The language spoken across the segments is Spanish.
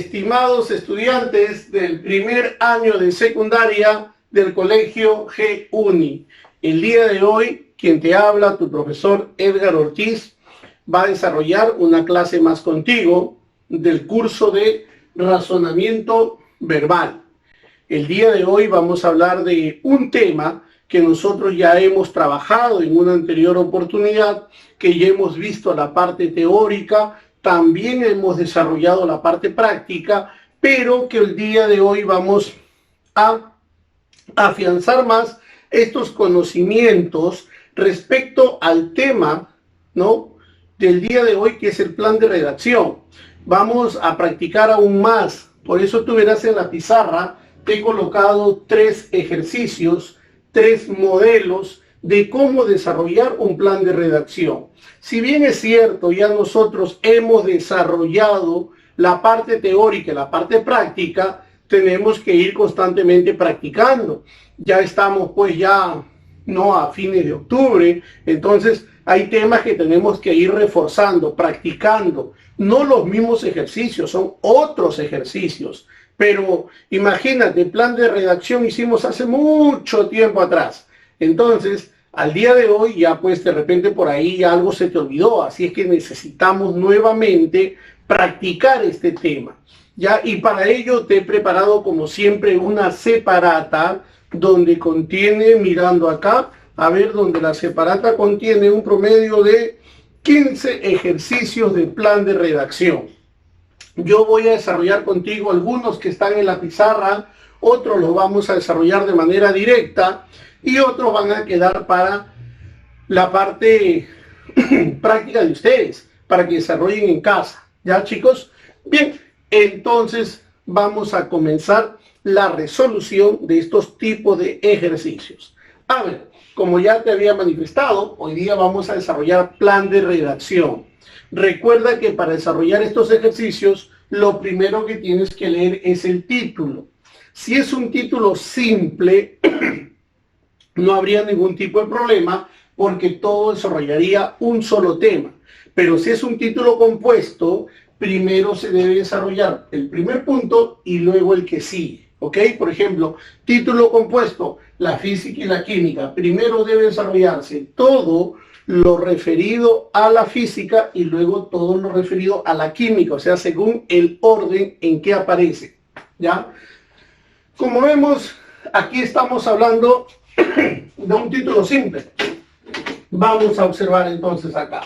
Estimados estudiantes del primer año de secundaria del Colegio G-Uni, el día de hoy, quien te habla, tu profesor Edgar Ortiz, va a desarrollar una clase más contigo del curso de razonamiento verbal. El día de hoy vamos a hablar de un tema que nosotros ya hemos trabajado en una anterior oportunidad, que ya hemos visto la parte teórica, también hemos desarrollado la parte práctica, pero que el día de hoy vamos a afianzar más estos conocimientos respecto al tema, ¿no?, del día de hoy, que es el plan de redacción. Vamos a practicar aún más. Por eso tú verás en la pizarra, te he colocado 3 ejercicios, 3 modelos de cómo desarrollar un plan de redacción. Si bien es cierto, ya nosotros hemos desarrollado la parte teórica y la parte práctica, tenemos que ir constantemente practicando. Ya estamos pues ya no a fines de octubre, entonces hay temas que tenemos que ir reforzando, practicando. No los mismos ejercicios, son otros ejercicios. Pero imagínate, el plan de redacción hicimos hace mucho tiempo atrás. Entonces, al día de hoy ya pues de repente por ahí algo se te olvidó. Así es que necesitamos nuevamente practicar este tema. ¿Ya? Y para ello te he preparado como siempre una separata donde contiene, mirando acá, a ver, donde la separata contiene un promedio de 15 ejercicios de plan de redacción. Yo voy a desarrollar contigo algunos que están en la pizarra, otros los vamos a desarrollar de manera directa y otros van a quedar para la parte práctica de ustedes, para que desarrollen en casa. ¿Ya, chicos? Bien, entonces vamos a comenzar la resolución de estos tipos de ejercicios. A ver, como ya te había manifestado, hoy día vamos a desarrollar plan de redacción. Recuerda que para desarrollar estos ejercicios, lo primero que tienes que leer es el título. Si es un título simple, no habría ningún tipo de problema porque todo desarrollaría un solo tema. Pero si es un título compuesto, primero se debe desarrollar el primer punto y luego el que sigue. ¿Ok? Por ejemplo, título compuesto, la física y la química. Primero debe desarrollarse todo lo referido a la física y luego todo lo referido a la química, o sea, según el orden en que aparece. ¿Ya? Como vemos, aquí estamos hablando de un título simple. Vamos a observar entonces acá.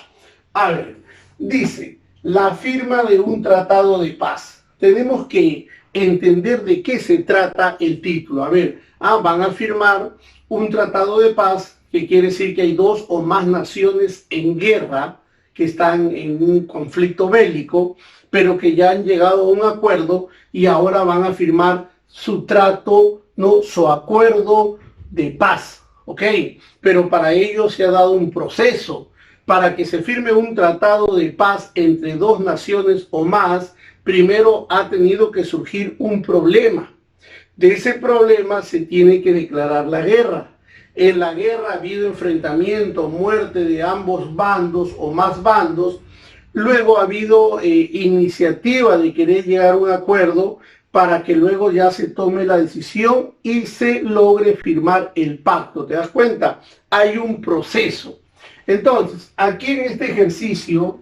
A ver, dice, la firma de un tratado de paz. Tenemos que entender de qué se trata el título. A ver, van a firmar un tratado de paz, que quiere decir que hay 2 o más naciones en guerra, que están en un conflicto bélico, pero que ya han llegado a un acuerdo y ahora van a firmar su trato, ¿no?, su acuerdo de paz, ¿ok? Pero para ello se ha dado un proceso. Para que se firme un tratado de paz entre 2 naciones o más, primero ha tenido que surgir un problema. De ese problema se tiene que declarar la guerra. En la guerra ha habido enfrentamiento, muerte de ambos bandos o más bandos. Luego ha habido iniciativa de querer llegar a un acuerdo para que luego ya se tome la decisión y se logre firmar el pacto. ¿Te das cuenta? Hay un proceso. Entonces, aquí en este ejercicio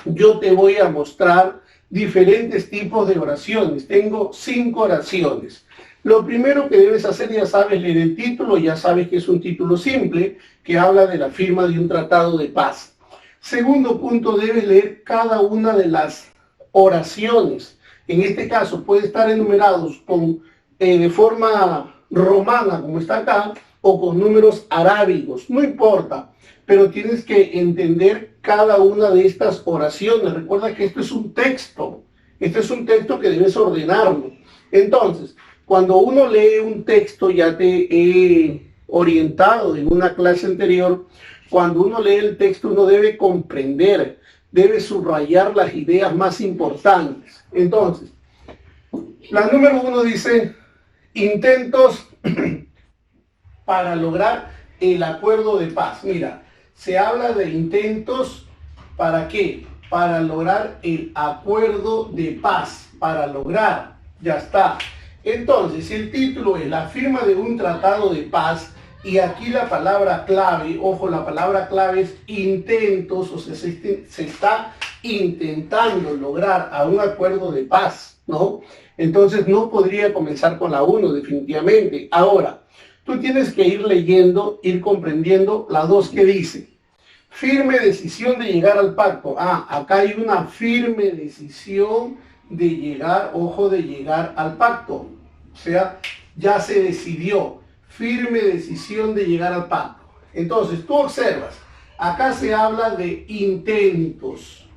yo te voy a mostrar diferentes tipos de oraciones. Tengo 5 oraciones. Lo primero que debes hacer, ya sabes, leer el título, ya sabes que es un título simple que habla de la firma de un tratado de paz. Segundo punto, debes leer cada una de las oraciones. En este caso puede estar enumerados de forma romana, como está acá, o con números arábigos, no importa, pero tienes que entender cada una de estas oraciones. Recuerda que esto es un texto que debes ordenarlo. Entonces, cuando uno lee un texto, ya te he orientado en una clase anterior, cuando uno lee el texto uno debe comprender, debe subrayar las ideas más importantes. Entonces, la número 1 dice, intentos para lograr el acuerdo de paz. Mira, se habla de intentos, ¿para qué? para lograr el acuerdo de paz, para lograr, ya está. Entonces, el título es la firma de un tratado de paz, y aquí la palabra clave, ojo, la palabra clave es intentos, o sea, se está intentando lograr a un acuerdo de paz, ¿no? Entonces no podría comenzar con la 1 definitivamente. Ahora, tú tienes que ir leyendo, ir comprendiendo la 2 que dice. Firme decisión de llegar al pacto. Ah, acá hay una firme decisión de llegar, ojo, de llegar al pacto. O sea, ya se decidió. Firme decisión de llegar al pacto. Entonces, tú observas, acá se habla de intentos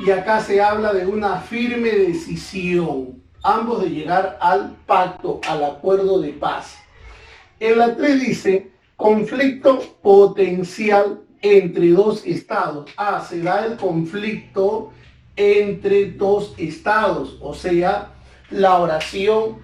y acá se habla de una firme decisión, ambos de llegar al pacto, al acuerdo de paz. En la 3 dice, conflicto potencial entre dos estados. Ah, se da el conflicto entre dos estados, o sea, la oración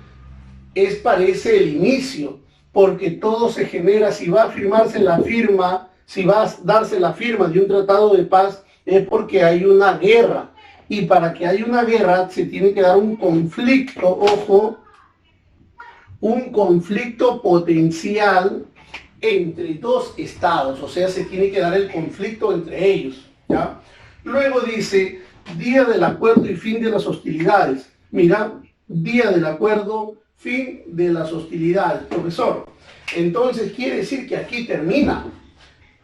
parece el inicio, porque todo se genera, si va a firmarse la firma, si va a darse la firma de un tratado de paz, es porque hay una guerra. Y para que haya una guerra se tiene que dar un conflicto, ojo, un conflicto potencial entre dos estados, o sea, se tiene que dar el conflicto entre ellos, ¿ya? Luego dice, día del acuerdo y fin de las hostilidades. Mira, día del acuerdo, fin de las hostilidades, profesor. Entonces quiere decir que aquí termina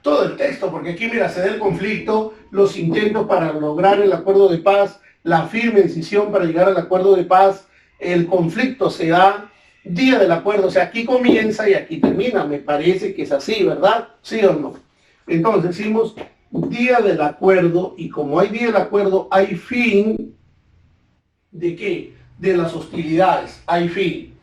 todo el texto, porque aquí, mira, se da el conflicto, los intentos para lograr el acuerdo de paz, la firme decisión para llegar al acuerdo de paz, el conflicto se da, día del acuerdo, o sea, aquí comienza y aquí termina, me parece que es así, ¿verdad? ¿Sí o no? Entonces decimos día del acuerdo, y como hay día del acuerdo, hay fin ¿de qué? De las hostilidades, hay fin.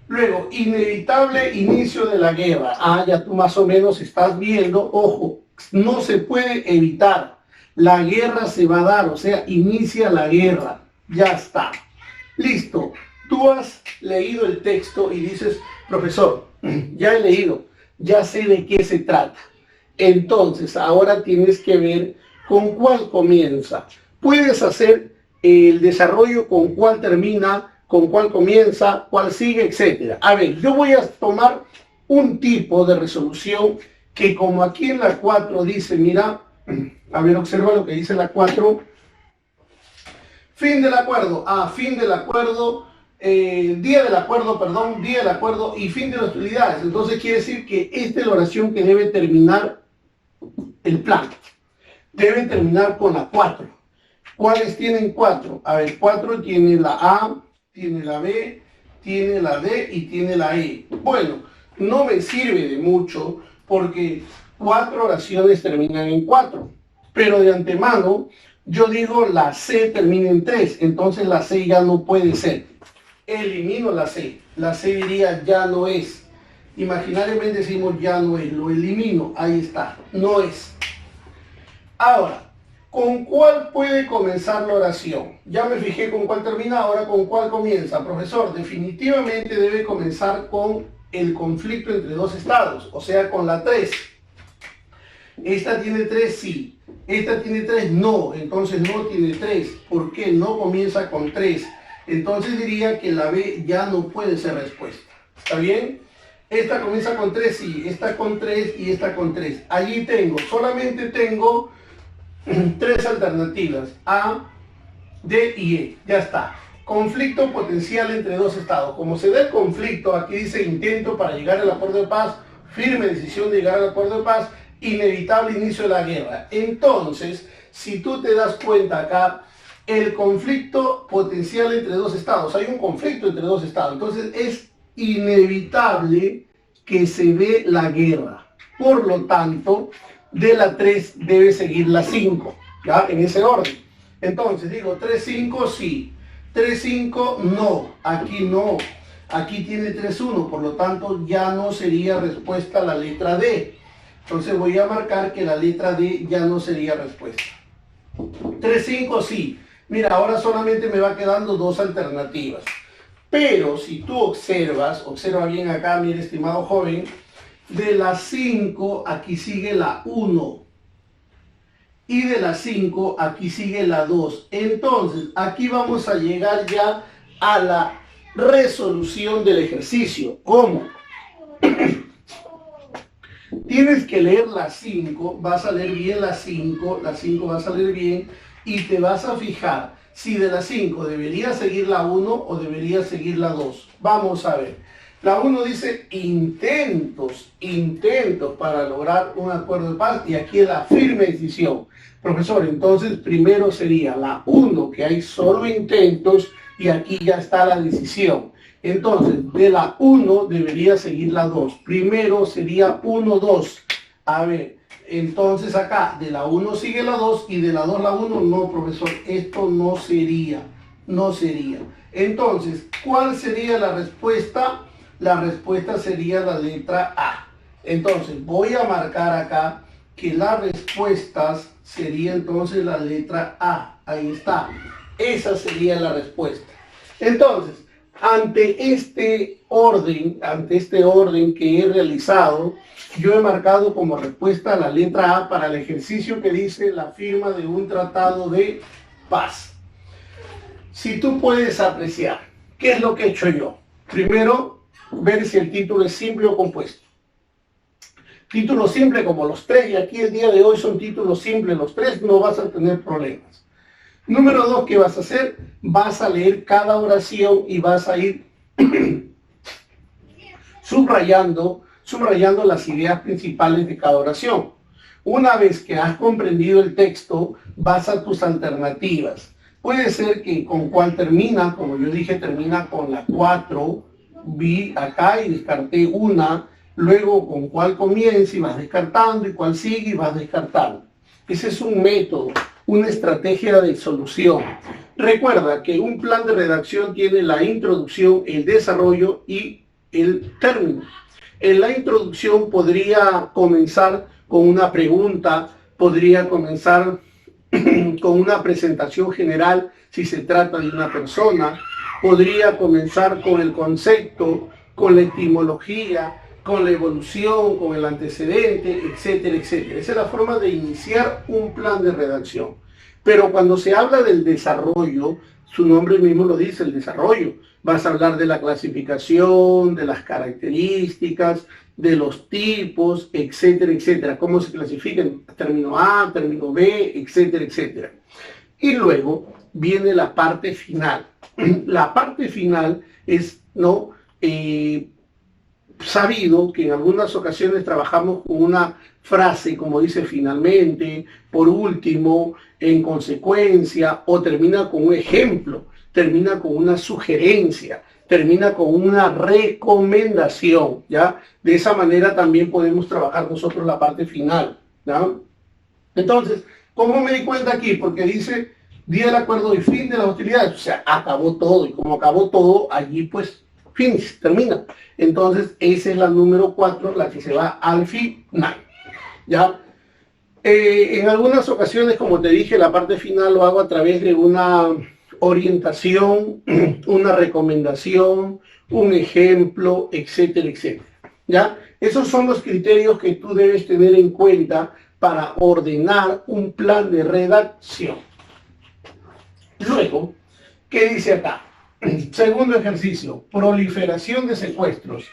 Luego, inevitable inicio de la guerra. Ah, ya tú más o menos estás viendo, ojo, no se puede evitar. La guerra se va a dar, o sea, inicia la guerra. Ya está. Listo. Tú has leído el texto y dices, profesor, ya he leído, ya sé de qué se trata. Entonces, ahora tienes que ver con cuál comienza. Puedes hacer el desarrollo con cuál termina, con cuál comienza, cuál sigue, etc. A ver, yo voy a tomar un tipo de resolución que, como aquí en la 4 dice, mira, a ver, observa lo que dice la 4. Fin del acuerdo. Ah, fin del acuerdo. Día del acuerdo, perdón, día del acuerdo y fin de las hostilidades. Entonces quiere decir que esta es la oración que debe terminar el plan. Debe terminar con la 4. ¿Cuáles tienen 4? A ver, 4 tiene la A, tiene la B, tiene la D y tiene la E. Bueno, no me sirve de mucho porque 4 oraciones terminan en 4. Pero de antemano, yo digo la C termina en 3. Entonces la C ya no puede ser. Elimino la C. La C diría ya no es. Imaginariamente decimos ya no es. Lo elimino. Ahí está. No es. Ahora, ¿con cuál puede comenzar la oración? Ya me fijé con cuál termina, ahora con cuál comienza. Profesor, definitivamente debe comenzar con el conflicto entre dos estados, o sea, con la 3. Esta tiene 3, sí. Esta tiene 3, no. Entonces no tiene 3. ¿Por qué? No comienza con 3. Entonces diría que la B ya no puede ser respuesta. ¿Está bien? Esta comienza con 3, sí. Esta con 3 y esta con 3. Allí solamente tengo 3 alternativas, A, D y E. Ya está. Conflicto potencial entre dos estados. Como se da el conflicto, aquí dice intento para llegar al acuerdo de paz, firme decisión de llegar al acuerdo de paz, inevitable inicio de la guerra. Entonces, si tú te das cuenta acá, el conflicto potencial entre dos estados, hay un conflicto entre dos estados, entonces es inevitable que se dé la guerra. Por lo tanto, de la 3 debe seguir la 5, ¿ya? En ese orden. Entonces digo, 3, 5, sí. 3, 5, no. Aquí no. Aquí tiene 3, 1, por lo tanto ya no sería respuesta la letra D. Entonces voy a marcar que la letra D ya no sería respuesta. 3, 5, sí. Mira, ahora solamente me va quedando 2 alternativas. Pero si tú observa bien acá, mi estimado joven, de la 5 aquí sigue la 1. y de la 5 aquí sigue la 2. Entonces, aquí vamos a llegar ya a la resolución del ejercicio. ¿Cómo? Tienes que leer la 5, vas a leer bien la 5 va a salir bien y te vas a fijar si de la 5 debería seguir la 1 o debería seguir la 2. Vamos a ver. La 1 dice intentos para lograr un acuerdo de paz y aquí es la firme decisión. Profesor, entonces primero sería la 1, que hay solo intentos y aquí ya está la decisión. Entonces, de la 1 debería seguir la 2. Primero sería 1, 2. A ver, entonces acá de la 1 sigue la 2 y de la 2 la 1. No, profesor, esto no sería. Entonces, ¿cuál sería la respuesta? La respuesta sería la letra A. Entonces, voy a marcar acá que las respuestas sería entonces la letra A. Ahí está. Esa sería la respuesta. Entonces, ante este orden que he realizado, yo he marcado como respuesta la letra A para el ejercicio que dice la firma de un tratado de paz. Si tú puedes apreciar, ¿qué es lo que he hecho yo? Primero, ver si el título es simple o compuesto. Título simple como los tres, y aquí el día de hoy son títulos simples los tres, no vas a tener problemas. Número 2, ¿qué vas a hacer? Vas a leer cada oración y vas a ir subrayando las ideas principales de cada oración. Una vez que has comprendido el texto, vas a tus alternativas. Puede ser que con cuál termina, como yo dije, termina con la 4, vi acá y descarté una, luego con cuál comienza y vas descartando, y cuál sigue y vas descartando. Ese es un método, una estrategia de solución. Recuerda que un plan de redacción tiene la introducción, el desarrollo y el término. En la introducción podría comenzar con una pregunta, podría comenzar con una presentación general si se trata de una persona, podría comenzar con el concepto, con la etimología, con la evolución, con el antecedente, etcétera, etcétera. Esa es la forma de iniciar un plan de redacción. Pero cuando se habla del desarrollo, su nombre mismo lo dice, el desarrollo. Vas a hablar de la clasificación, de las características, de los tipos, etcétera, etcétera. Cómo se clasifican, término A, término B, etcétera, etcétera. Y luego viene la parte final. La parte final es, ¿no? Sabido que en algunas ocasiones trabajamos con una frase como dice finalmente, por último, en consecuencia, o termina con un ejemplo, termina con una sugerencia, termina con una recomendación, ¿ya? De esa manera también podemos trabajar nosotros la parte final, ¿ya? Entonces, ¿cómo me di cuenta aquí? Porque dice día del acuerdo y fin de las hostilidades, o sea, acabó todo, y como acabó todo, allí pues finish, termina. Entonces, esa es la número 4, la que se va al final, ¿ya? En algunas ocasiones, como te dije, la parte final lo hago a través de una orientación, una recomendación, un ejemplo, etcétera, etcétera, ¿ya? Esos son los criterios que tú debes tener en cuenta para ordenar un plan de redacción. Luego, ¿qué dice acá? Segundo ejercicio, proliferación de secuestros.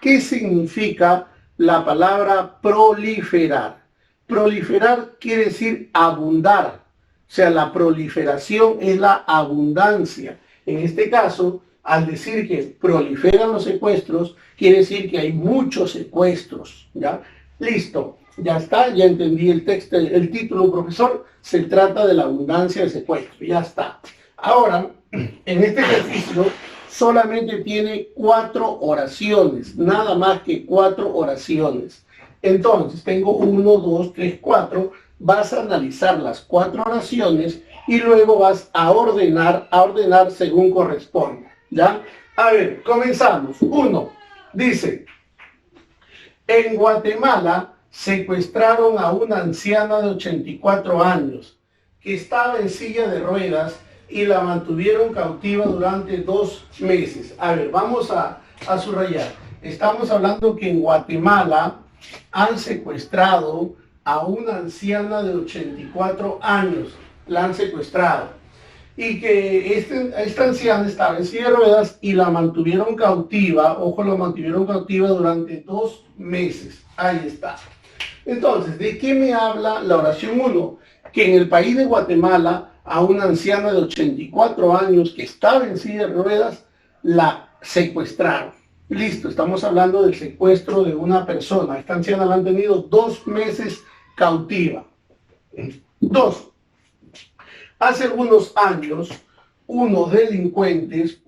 ¿Qué significa la palabra proliferar? Proliferar quiere decir abundar. O sea, la proliferación es la abundancia. En este caso, al decir que proliferan los secuestros, quiere decir que hay muchos secuestros, ¿ya? Listo, ya está, ya entendí el texto, el título, profesor. Se trata de la abundancia de secuestros, ya está. Ahora, en este ejercicio solamente tiene 4 oraciones, nada más que 4 oraciones. Entonces, tengo 1, 2, 3, 4. Vas a analizar las 4 oraciones y luego vas a ordenar según corresponda, ¿ya? A ver, comenzamos. 1, dice, en Guatemala secuestraron a una anciana de 84 años que estaba en silla de ruedas y la mantuvieron cautiva durante 2 meses. A ver, vamos a subrayar. Estamos hablando que en Guatemala han secuestrado a una anciana de 84 años, la han secuestrado. Y que esta anciana estaba en silla de ruedas y la mantuvieron cautiva, ojo, la mantuvieron cautiva durante 2 meses. Ahí está. Entonces, ¿de qué me habla la oración 1? Que en el país de Guatemala a una anciana de 84 años que estaba en silla de ruedas la secuestraron. Listo, estamos hablando del secuestro de una persona. Esta anciana la han tenido 2 meses cautiva. 2. Hace algunos años, unos delincuentes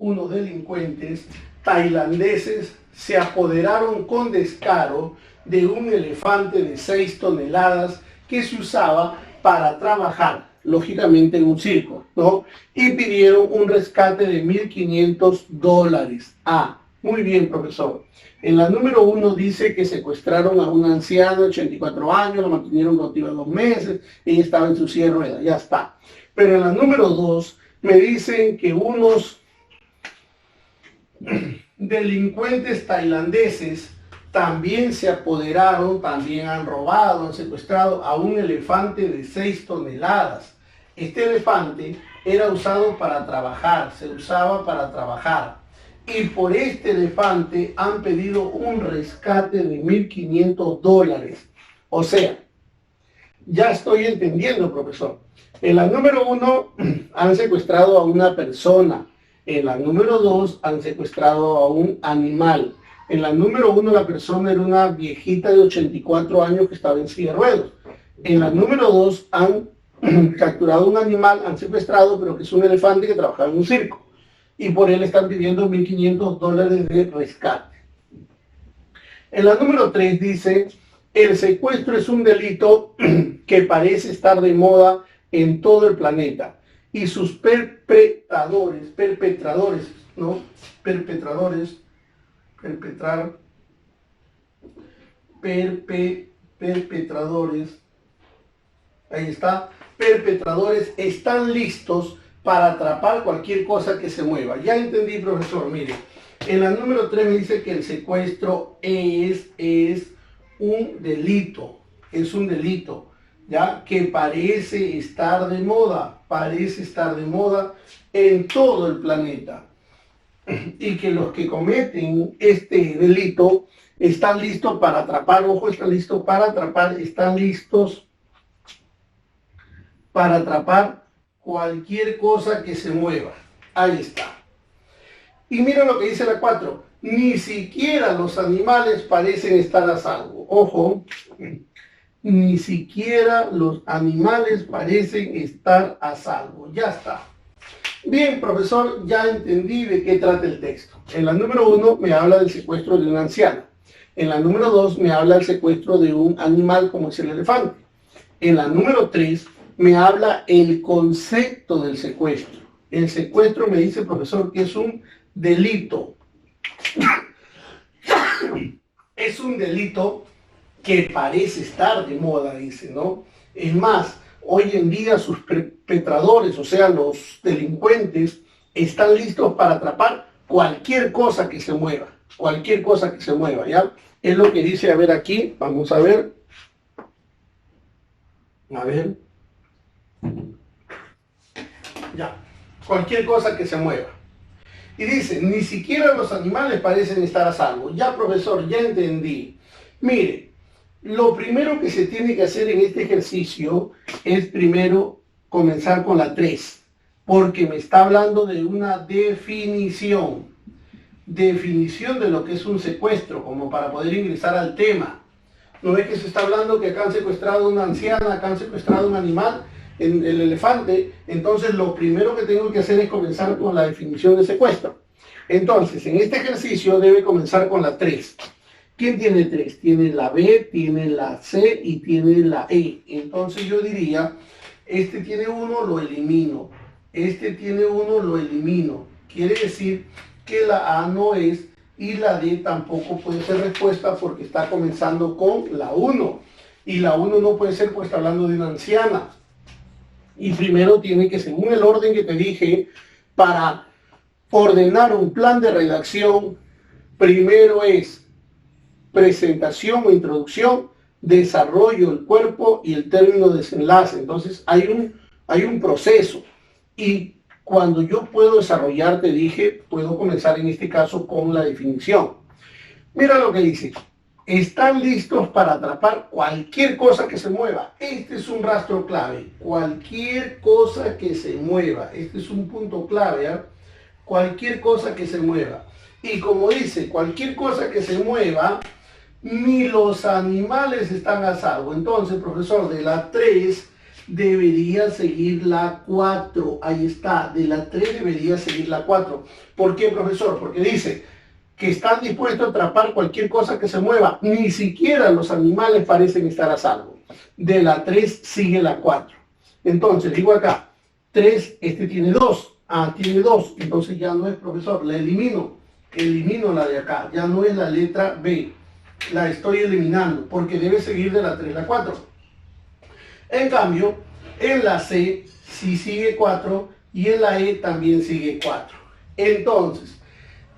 tailandeses se apoderaron con descaro de un elefante de 6 toneladas que se usaba para trabajar, lógicamente en un circo, ¿no? Y pidieron un rescate de $1,500. Ah, muy bien, profesor. En la número 1 dice que secuestraron a una anciana de 84 años, la mantuvieron cautiva 2 meses, ella estaba en su silla de ruedas, ya está. Pero en la número 2 me dicen que unos delincuentes tailandeses también se apoderaron, también han robado, han secuestrado a un elefante de 6 toneladas. Este elefante era usado para trabajar, se usaba para trabajar. Y por este elefante han pedido un rescate de $1,500. O sea, ya estoy entendiendo, profesor. En la número 1 han secuestrado a una persona. En la número 2 han secuestrado a un animal. En la número 1 la persona era una viejita de 84 años que estaba en silla de ruedas. En la número 2 han capturado un animal, han secuestrado, pero que es un elefante que trabajaba en un circo. Y por él están pidiendo $1,500 de rescate. En la número 3 dice, el secuestro es un delito que parece estar de moda en todo el planeta. Y sus perpetradores, ahí está, perpetradores están listos para atrapar cualquier cosa que se mueva. Ya entendí, profesor, mire. En la número 3 me dice que el secuestro es un delito, ¿ya? Que parece estar de moda en todo el planeta. Y que los que cometen este delito están listos para atrapar, ojo, están listos para atrapar cualquier cosa que se mueva. Ahí está. Y mira lo que dice la 4. Ni siquiera los animales parecen estar a salvo. Ojo, ni siquiera los animales parecen estar a salvo. Ya está. Bien, profesor, ya entendí de qué trata el texto. En la número 1 me habla del secuestro de una anciana. En la número 2 me habla del secuestro de un animal como es el elefante. En la número 3 me habla el concepto del secuestro. El secuestro me dice, profesor, que es un delito. Es un delito que parece estar de moda, dice, ¿no? Es más, hoy en día sus perpetradores, o sea, los delincuentes, están listos para atrapar cualquier cosa que se mueva. Cualquier cosa que se mueva, ¿ya? Es lo que dice, a ver aquí, vamos a ver. A ver. Ya, cualquier cosa que se mueva. Y dice, ni siquiera los animales parecen estar a salvo. Ya, profesor, ya entendí. Mire, lo primero que se tiene que hacer en este ejercicio es primero comenzar con la 3, porque me está hablando de una definición. Definición de lo que es un secuestro, como para poder ingresar al tema. ¿No ves que se está hablando que acá han secuestrado a una anciana, acá han secuestrado a un animal, en el elefante? Entonces lo primero que tengo que hacer es comenzar con la definición de secuestro. Entonces, en este ejercicio debe comenzar con la 3. ¿Quién tiene 3? Tiene la B, tiene la C y tiene la E. Entonces yo diría, este tiene 1, lo elimino. Este tiene 1, lo elimino. Quiere decir que la A no es y la D tampoco puede ser respuesta porque está comenzando con la 1. Y la 1 no puede ser porque está hablando de una anciana. Y primero tiene que, según el orden que te dije, para ordenar un plan de redacción, primero es presentación o introducción, desarrollo, el cuerpo y el término desenlace. Entonces hay un proceso. Y cuando yo puedo desarrollar, te dije, puedo comenzar en este caso con la definición. Mira lo que dice. Están listos para atrapar cualquier cosa que se mueva. Este es un rastro clave. Cualquier cosa que se mueva. Este es un punto clave. ¿Eh? Cualquier cosa que se mueva. Y como dice, cualquier cosa que se mueva, ni los animales están a salvo. Entonces, profesor, de la 3 debería seguir la 4. Ahí está. De la 3 debería seguir la 4. ¿Por qué, profesor? Porque dice que están dispuestos a atrapar cualquier cosa que se mueva. Ni siquiera los animales parecen estar a salvo. De la 3 sigue la 4. Entonces, digo acá, 3, este tiene 2. Ah, tiene 2. Entonces ya no es, profesor, la elimino. Elimino la de acá. Ya no es la letra B. La estoy eliminando porque debe seguir de la 3 a la 4. En cambio, en la C sí sigue 4 y en la E también sigue 4. Entonces,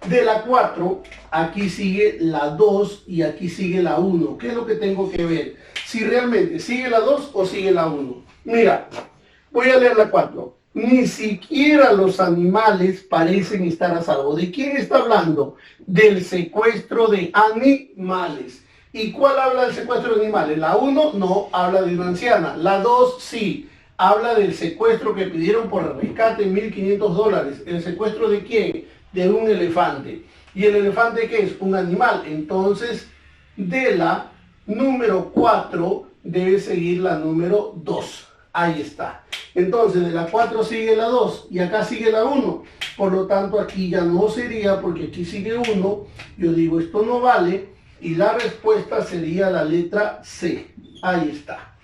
de la 4, aquí sigue la 2 y aquí sigue la 1. ¿Qué es lo que tengo que ver? Si realmente sigue la 2 o sigue la 1. Mira, voy a leer la 4. Ni siquiera los animales parecen estar a salvo. ¿De quién está hablando? Del secuestro de animales. ¿Y cuál habla del secuestro de animales? La 1 no habla de una anciana. La 2 sí. Habla del secuestro que pidieron por el rescate en $1.500. ¿El secuestro de quién? De un elefante. ¿Y el elefante qué es? Un animal. Entonces, de la número 4 debe seguir la número 2. Ahí está. Entonces, de la 4 sigue la 2 y acá sigue la 1. Por lo tanto, aquí ya no sería porque aquí sigue 1. Yo digo, esto no vale y la respuesta sería la letra C. Ahí está.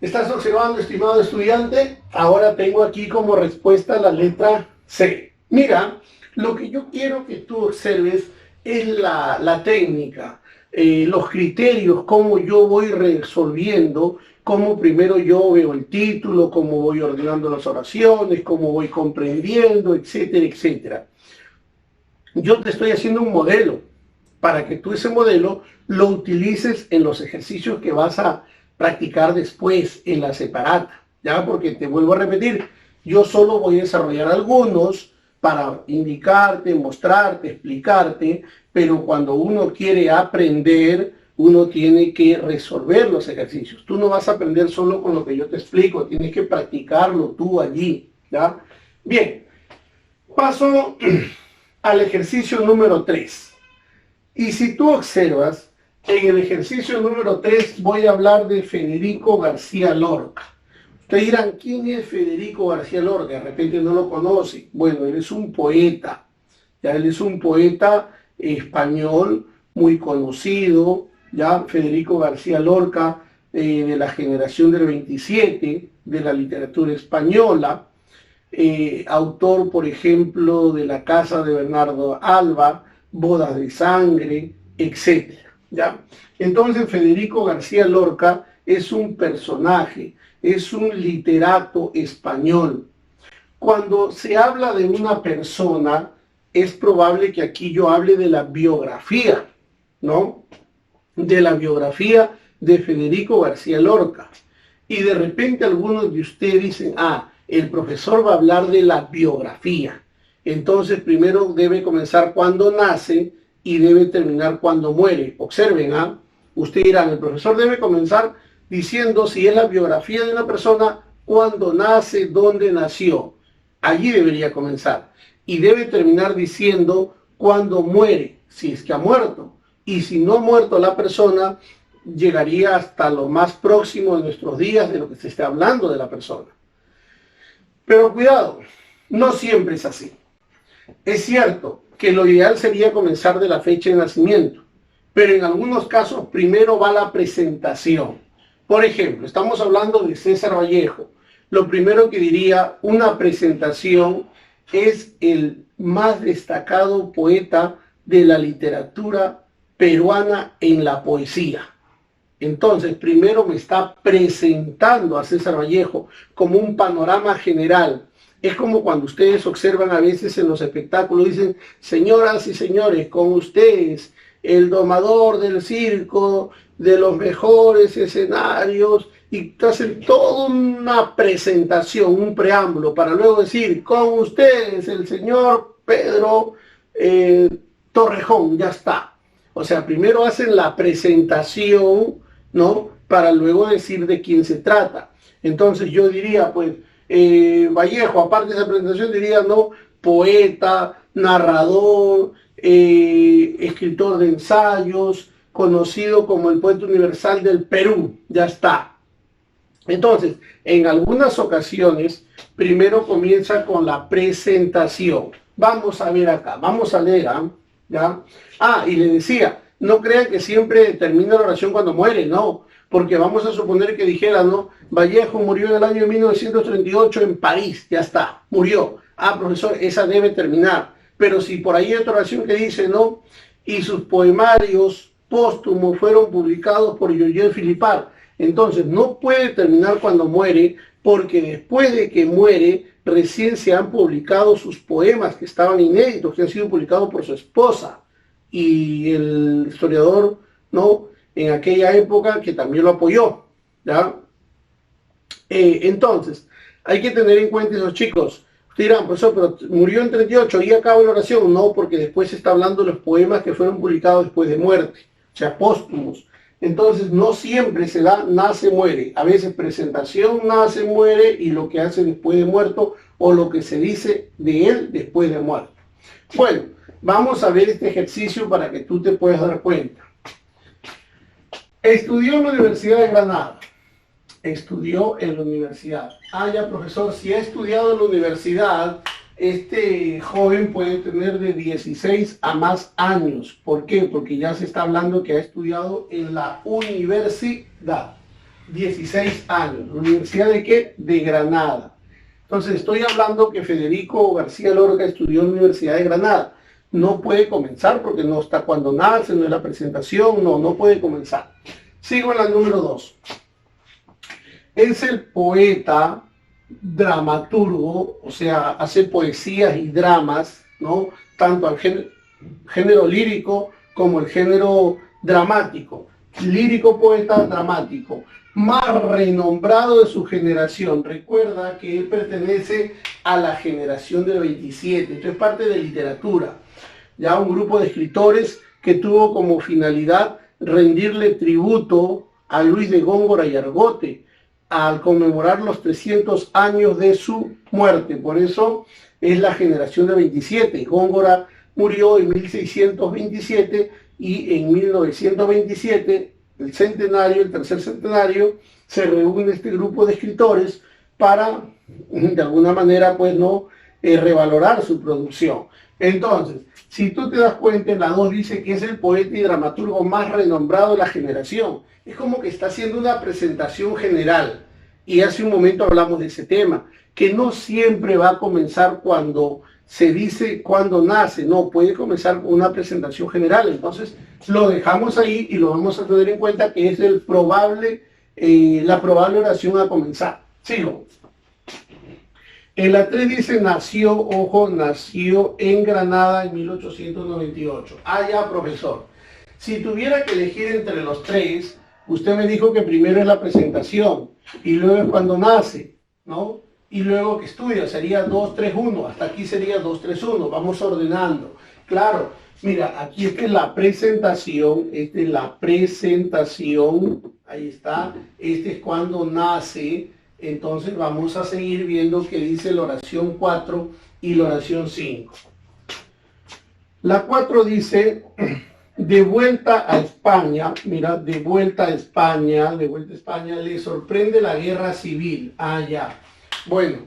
¿Estás observando, estimado estudiante? Ahora tengo aquí como respuesta la letra C. Mira, lo que yo quiero que tú observes es la técnica, los criterios, cómo yo voy resolviendo, cómo primero yo veo el título, cómo voy ordenando las oraciones, cómo voy comprendiendo, etcétera, etcétera. Yo te estoy haciendo un modelo para que tú ese modelo lo utilices en los ejercicios que vas a practicar después en la separata, ¿ya? Porque te vuelvo a repetir, yo solo voy a desarrollar algunos para indicarte, mostrarte, explicarte, pero cuando uno quiere aprender, uno tiene que resolver los ejercicios. Tú no vas a aprender solo con lo que yo te explico, tienes que practicarlo tú allí, ¿ya? Bien, paso al ejercicio número 3. Y si tú observas, en el ejercicio número 3 voy a hablar de Federico García Lorca. Ustedes dirán, ¿quién es Federico García Lorca? De repente no lo conoce. Bueno, él es un poeta. Ya él es un poeta español muy conocido. Ya Federico García Lorca, de la generación del 27, de la literatura española. Autor, por ejemplo, de La casa de Bernardo Alba, Bodas de sangre, etc. ¿Ya? Entonces Federico García Lorca es un personaje, es un literato español. Cuando se habla de una persona, es probable que aquí yo hable de la biografía, ¿no? De la biografía de Federico García Lorca. Y de repente algunos de ustedes dicen, el profesor va a hablar de la biografía. Entonces primero debe comenzar cuando nace y debe terminar cuando muere. Observen, ustedes dirán, el profesor debe comenzar diciendo si es la biografía de una persona, cuándo nace, dónde nació. Allí debería comenzar. Y debe terminar diciendo cuándo muere, si es que ha muerto. Y si no ha muerto la persona, llegaría hasta lo más próximo de nuestros días de lo que se está hablando de la persona. Pero cuidado, no siempre es así. Es cierto que lo ideal sería comenzar de la fecha de nacimiento, pero en algunos casos primero va la presentación. Por ejemplo, estamos hablando de César Vallejo. Lo primero que diría, una presentación, es el más destacado poeta de la literatura peruana en la poesía. Entonces, primero me está presentando a César Vallejo como un panorama general. Es como cuando ustedes observan a veces en los espectáculos, dicen, señoras y señores, con ustedes, el domador del circo, de los mejores escenarios, y te hacen toda una presentación, un preámbulo, para luego decir, con ustedes, el señor Pedro Torrejón, ya está. O sea, primero hacen la presentación, ¿no? Para luego decir de quién se trata. Entonces yo diría, pues, Vallejo, aparte de esa presentación, diría, ¿no? Poeta, narrador, escritor de ensayos, conocido como el poeta universal del Perú, ya está. Entonces, en algunas ocasiones, primero comienza con la presentación. Vamos a ver acá, vamos a leer, ¿ya? Y le decía, no crean que siempre termina la oración cuando muere, no, porque vamos a suponer que dijera, ¿no? Vallejo murió en el año 1938 en París, ya está, murió. Profesor, esa debe terminar. Pero si por ahí hay otra oración que dice, ¿no? Y sus poemarios póstumos fueron publicados por Georges Philippard. Entonces, no puede terminar cuando muere, porque después de que muere, recién se han publicado sus poemas que estaban inéditos, que han sido publicados por su esposa. Y el historiador, ¿no? En aquella época, que también lo apoyó, ¿ya? Entonces, hay que tener en cuenta esos chicos. Ustedes dirán, profesor, pero murió en 38 y acaba la oración. No, porque después se está hablando de los poemas que fueron publicados después de muerte, o sea, póstumos. Entonces, no siempre se da nace, muere. A veces presentación, nace, muere, y lo que hace después de muerto, o lo que se dice de él después de muerto. Bueno, vamos a ver este ejercicio para que tú te puedas dar cuenta. Estudió en la Universidad de Granada. Estudió en la universidad. Ya, profesor, si ha estudiado en la universidad, este joven puede tener de 16 a más años. ¿Por qué? Porque ya se está hablando que ha estudiado en la universidad. 16 años. ¿La universidad de qué? De Granada. Entonces, estoy hablando que Federico García Lorca estudió en la Universidad de Granada. No puede comenzar porque no está cuando nace, no es la presentación, no puede comenzar. Sigo en la número 2. Es el poeta dramaturgo, o sea, hace poesías y dramas, ¿no? Tanto al género lírico como el género dramático. Lírico, poeta, dramático. Más renombrado de su generación. Recuerda que él pertenece a la generación del 27. Esto es parte de literatura. Ya un grupo de escritores que tuvo como finalidad rendirle tributo a Luis de Góngora y Argote al conmemorar los 300 años de su muerte. Por eso es la generación de 27. Góngora murió en 1627 y en 1927, el centenario, el tercer centenario, se reúne este grupo de escritores para, de alguna manera, pues no revalorar su producción. Entonces, si tú te das cuenta, en la 2 dice que es el poeta y dramaturgo más renombrado de la generación. Es como que está haciendo una presentación general. Y hace un momento hablamos de ese tema, que no siempre va a comenzar cuando se dice cuando nace, no, puede comenzar con una presentación general. Entonces, lo dejamos ahí y lo vamos a tener en cuenta que es la probable oración a comenzar. Sigo. En la 3 dice nació en Granada en 1898. Ya, profesor. Si tuviera que elegir entre los tres, usted me dijo que primero es la presentación y luego es cuando nace, ¿no? Y luego que estudia, sería 2, 3, 1. Hasta aquí sería 2, 3, 1. Vamos ordenando. Claro, mira, aquí está la presentación, ahí está. Este es cuando nace. Entonces vamos a seguir viendo que dice la oración 4 y la oración 5. La 4 dice, de vuelta a España, mira, de vuelta a España, le sorprende la guerra civil. Ya. Bueno,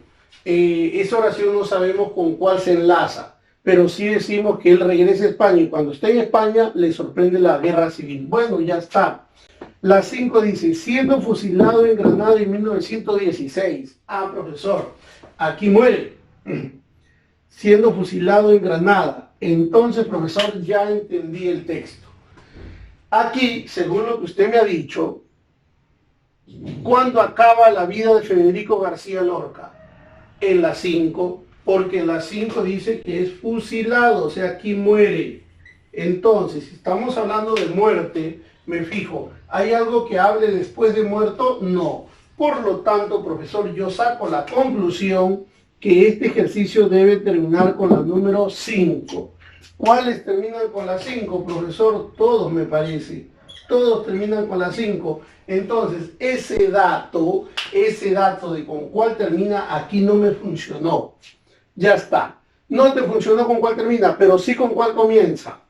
esa oración no sabemos con cuál se enlaza, pero sí decimos que él regresa a España y cuando está en España le sorprende la guerra civil. Bueno, ya está. La 5 dice, siendo fusilado en Granada en 1916. Profesor, aquí muere. Siendo fusilado en Granada. Entonces, profesor, ya entendí el texto. Aquí, según lo que usted me ha dicho, ¿cuándo acaba la vida de Federico García Lorca? En la 5, porque en la 5 dice que es fusilado, o sea, aquí muere. Entonces, si estamos hablando de muerte, me fijo, ¿hay algo que hable después de muerto? No. Por lo tanto, profesor, yo saco la conclusión que este ejercicio debe terminar con la número 5. ¿Cuáles terminan con la 5, profesor? Todos, me parece. Todos terminan con la 5. Entonces, ese dato de con cuál termina, aquí no me funcionó. Ya está. No te funcionó con cuál termina, pero sí con cuál comienza.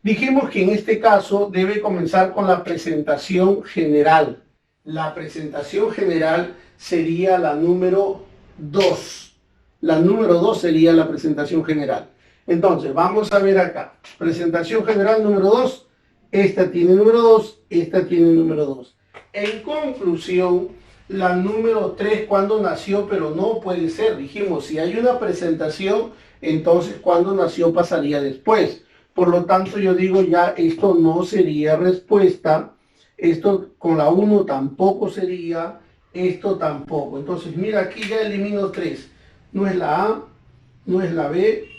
Dijimos que en este caso debe comenzar con la presentación general. La presentación general sería la número 2. La número 2 sería la presentación general. Entonces, vamos a ver acá. Presentación general número 2. Esta tiene número 2, esta tiene número 2. En conclusión, la número 3, ¿cuándo nació? Pero no puede ser. Dijimos, si hay una presentación, entonces ¿cuándo nació? Pasaría después. Por lo tanto, yo digo ya, esto no sería respuesta. Esto con la 1 tampoco sería. Esto tampoco. Entonces, mira, aquí ya elimino 3. No es la A, no es la B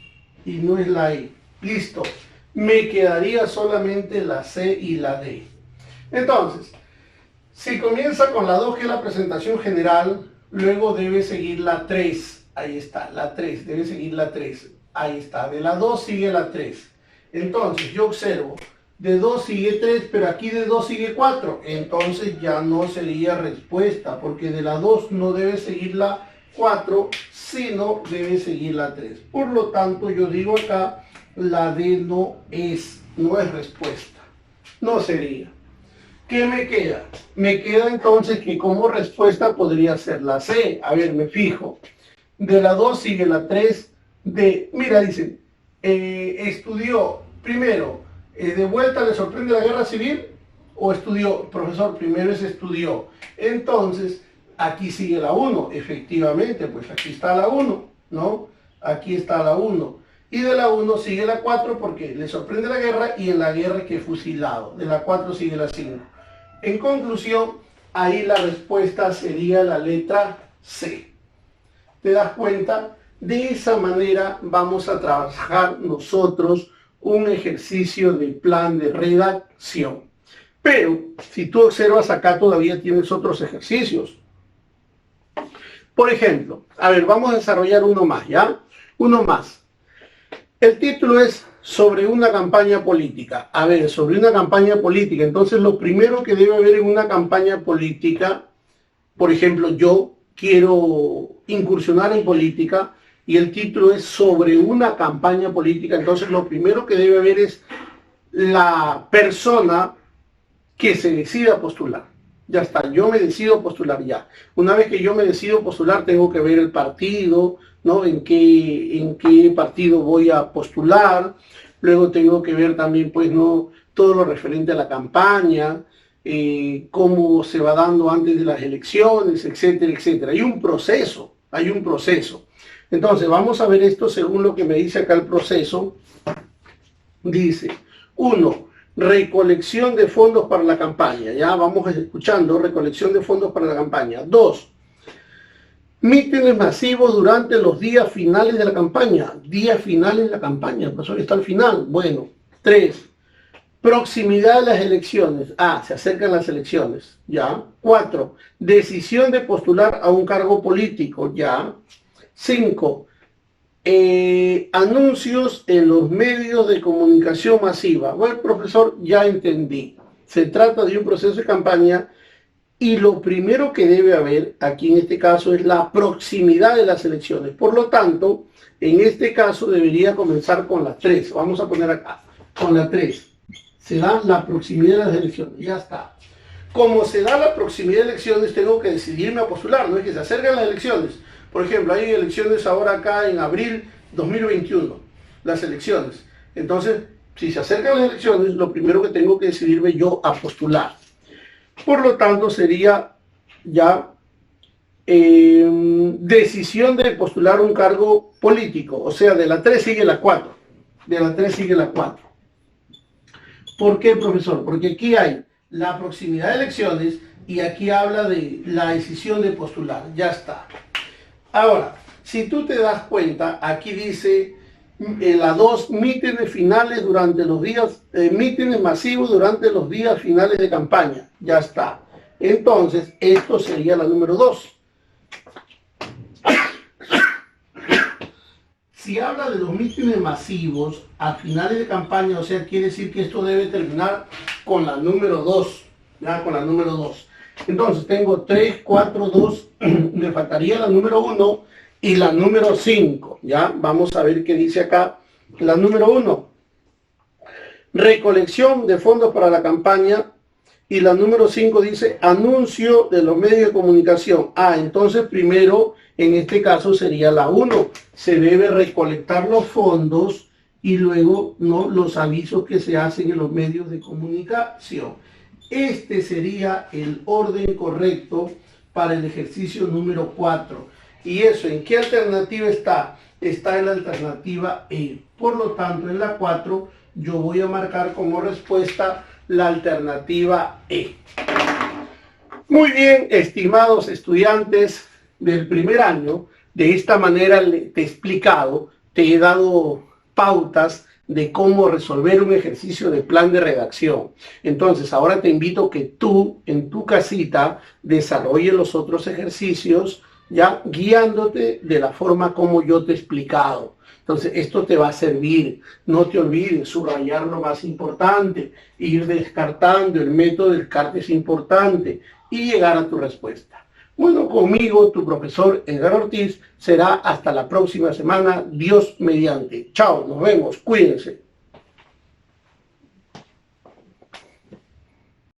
y no es la E. Listo. Me quedaría solamente la C y la D. Entonces, si comienza con la 2, que es la presentación general, luego debe seguir la 3. Ahí está, la 3. Debe seguir la 3. Ahí está. De la 2 sigue la 3. Entonces, yo observo, de 2 sigue 3, pero aquí de 2 sigue 4. Entonces ya no sería respuesta, porque de la 2 no debe seguir la 4, sino debe seguir la 3. Por lo tanto, yo digo acá, la D no es respuesta. No sería. ¿Qué me queda? Me queda entonces que como respuesta podría ser la C. A ver, me fijo. De la 2 sigue la 3. Mira, dicen, estudió, primero, ¿de vuelta le sorprende la guerra civil? ¿O estudió? Profesor, primero es estudió. Entonces, aquí sigue la 1. Efectivamente, pues aquí está la 1, ¿no? Aquí está la 1. Y de la 1 sigue la 4 porque le sorprende la guerra y en la guerra que fusilado. De la 4 sigue la 5. En conclusión, ahí la respuesta sería la letra C. ¿Te das cuenta? De esa manera vamos a trabajar nosotros un ejercicio de plan de redacción. Pero, si tú observas acá todavía tienes otros ejercicios. Por ejemplo, a ver, vamos a desarrollar uno más, ¿ya? Uno más. El título es sobre una campaña política. A ver, sobre una campaña política. Entonces, lo primero que debe haber en una campaña política, por ejemplo, yo quiero incursionar en política y el título es sobre una campaña política. Entonces, lo primero que debe haber es la persona que se decida postular. Ya está, yo me decido postular ya. Una vez que yo me decido postular, tengo que ver el partido, ¿no? En qué partido voy a postular. Luego tengo que ver también, pues, ¿no? Todo lo referente a la campaña, cómo se va dando antes de las elecciones, etcétera, etcétera. Hay un proceso. Entonces, vamos a ver esto según lo que me dice acá el proceso. Dice, 1. Recolección de fondos para la campaña. Ya vamos escuchando, recolección de fondos para la campaña. 2. Mítines masivos durante los días finales de la campaña. Días finales de la campaña, el profesor está al final. Bueno. 3. Proximidad de las elecciones. Se acercan las elecciones. Ya. 4. Decisión de postular a un cargo político. Ya. 5. Anuncios en los medios de comunicación masiva. Bueno, profesor, ya entendí. Se trata de un proceso de campaña y lo primero que debe haber aquí en este caso es la proximidad de las elecciones. Por lo tanto, en este caso debería comenzar con la 3. Vamos a poner acá, con la 3. Se da la proximidad de las elecciones. Ya está. Como se da la proximidad de elecciones, tengo que decidirme a postular. No es que se acerquen las elecciones. Por ejemplo, hay elecciones ahora acá en abril 2021, las elecciones. Entonces, si se acercan las elecciones, lo primero que tengo que decidirme yo a postular. Por lo tanto, sería ya decisión de postular un cargo político. O sea, de la 3 sigue la 4. De la 3 sigue la 4. ¿Por qué, profesor? Porque aquí hay la proximidad de elecciones y aquí habla de la decisión de postular. Ya está. Ahora, si tú te das cuenta, aquí dice La 2, mítines finales durante los días, mítines masivos durante los días finales de campaña. Ya está. Entonces, esto sería la número 2. Si habla de los mítines masivos a finales de campaña, o sea, quiere decir que esto debe terminar con la número 2. Ya, con la número 2. Entonces, tengo 3, 4, 2. Me faltaría la número 1 y la número 5. Ya, vamos a ver qué dice acá. La número 1. Recolección de fondos para la campaña. Y la número 5 dice anuncio de los medios de comunicación. Entonces primero, en este caso sería la 1. Se debe recolectar los fondos y luego los avisos que se hacen en los medios de comunicación. Este sería el orden correcto para el ejercicio número 4. ¿Y eso en qué alternativa está? Está en la alternativa E. Por lo tanto, en la 4 yo voy a marcar como respuesta la alternativa E. Muy bien, estimados estudiantes del primer año, de esta manera te he explicado, te he dado pautas de cómo resolver un ejercicio de plan de redacción. Entonces, ahora te invito a que tú, en tu casita, desarrolles los otros ejercicios, ya guiándote de la forma como yo te he explicado. Entonces, esto te va a servir. No te olvides, subrayar lo más importante, ir descartando, el método de descarte es importante y llegar a tu respuesta. Bueno, conmigo, tu profesor Edgar Ortiz, será hasta la próxima semana, Dios mediante. Chao, nos vemos, cuídense.